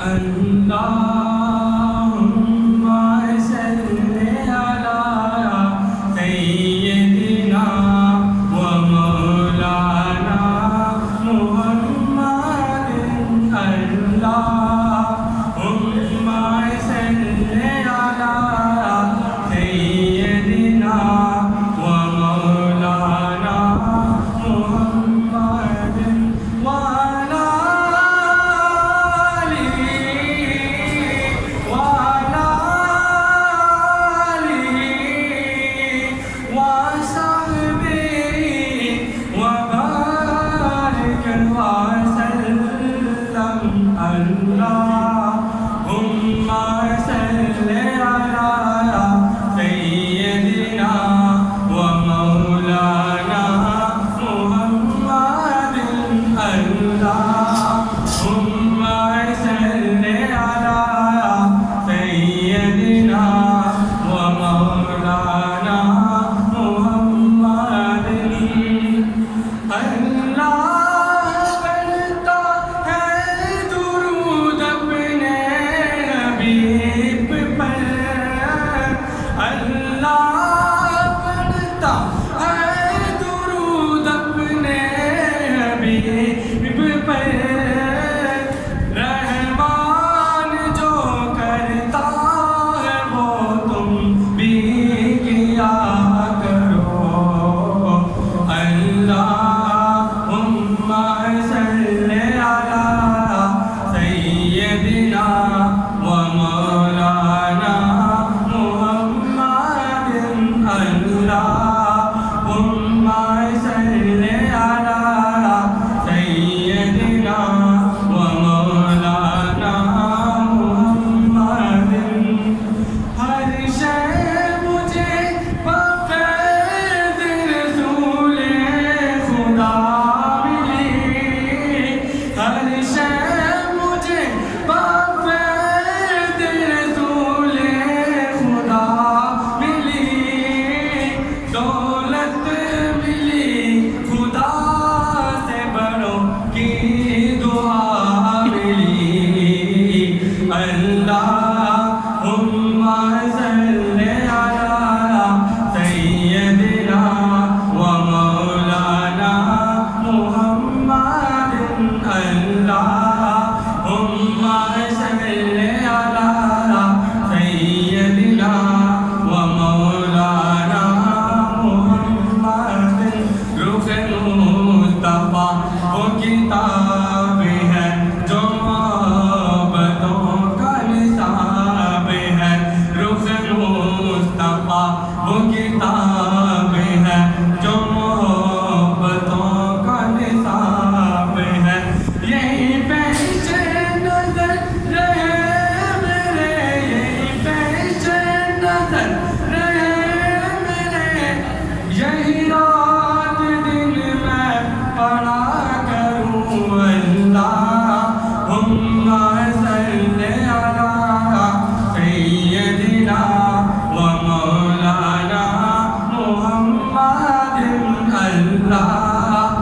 अल्लाहुम्मा सल्ली अला सय्यदिना व मौलाना मुहम्मदिन। अल्लाहुम्मा सल्ली अला सय्यदिना व मौलाना मुहम्मदिन व अला अल्लाहुम्मा सल्ली अला सय्यदिना व मौलाना मुहम्मदिन। अल्लाहुम्मा सल्ली अला सय्यदिना व मौलाना मुहम्मदिन। अल्लाह रहमान जो करता है वो तुम भी किया करो। अल्लाहुम्मा सल्ली अला सय्यदिना व मौलाना मुहम्मदिन। अल्लाहुम्मा सल्ली अला सय्यदिना व मौलाना मुहम्मदिन। हर शय मुझे बफ़ैज़ रसूले खुदा मिली। हर शय मुझे बफ़ैज़ रसूले खुदा मिली। दौलत मिली खुदा से बड़ों की दुआ मिली। अल्लाहुम्मा सल्ली अला सय्यदिना व मौलाना मुहम्मदिन। अल्लाहुम्मा सल्ली अला सय्यदिना व मौलाना मुहम्मदिन। रुख़ मुस्तफ़ा वो किताब है जो मोहब्बतों का निसाब है। रुख़ मुस्तफ़ा वो किताब है जो मोहब्बतों का निसाब है। यही पेश नज़र रहे मेरे, यही पेश नज़र रहे मेरे। यही रात दिन मैं पढ़ा करूँ। अल्लाहुम्मा सल्ली अला सय्यदिना व मौलाना मुहम्मदिन। अल्लाहुम्मा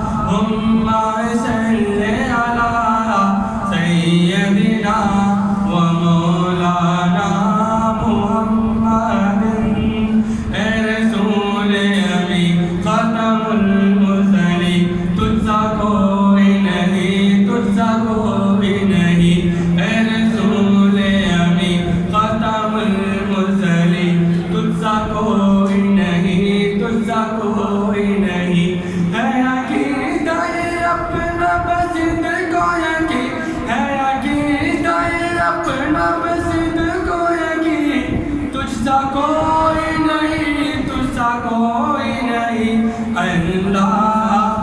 सल्ली अला सय्यदिना व मौलाना मुहम्मदिन। ए रसूल अमी ख़ातमुल मुरसलीन तुझसा कोई नहीं, तुझसा कोई नहीं। ए रसूल अमी ख़ातमुल मुरसलीन तुझसा कोई नहीं, तुझसा कोई नहीं। है अक़ीदा अपना बस को यकीन, है अक़ीदा अपना बस को यकीन। तुझसा कोई नहीं, तुझसा कोई नहीं। अल्लाहुम्मा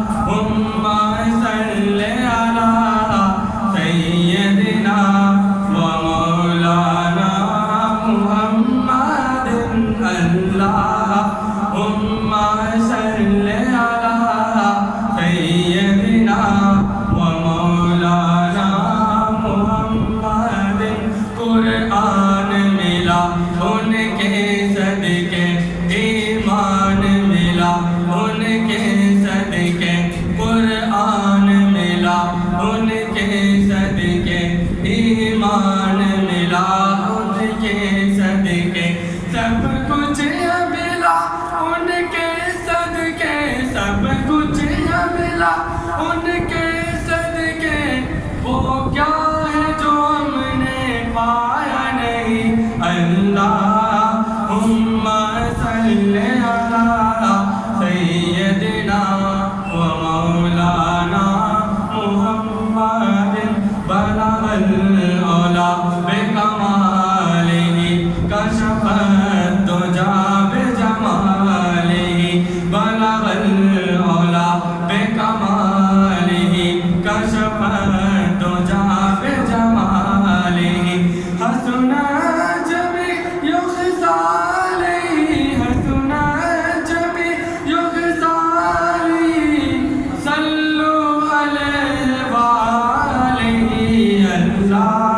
सल्ली अला सय्यदिना व मौलाना मुहम्मदिन। अल्लाहुम्मा सल्ली अला सय्यदिना व मौलाना मुहम्मदिन। कुरान मिला उनके उनके सदके वो क्या है जो हमने पाया नहीं। अल्लाहुम्मा सल्ली अला सय्यदिना व मौलाना मुहम्मदिन बलगल औला बेकमालिही कशफत दुजा बेजमालिही बलगल औला बेकमालिही कशफत दुजा बेजमालिही हसना जमी युग़सालिही हसना जमी युग़सालिही सल्लु अलैहि व आलिही। अल्लाह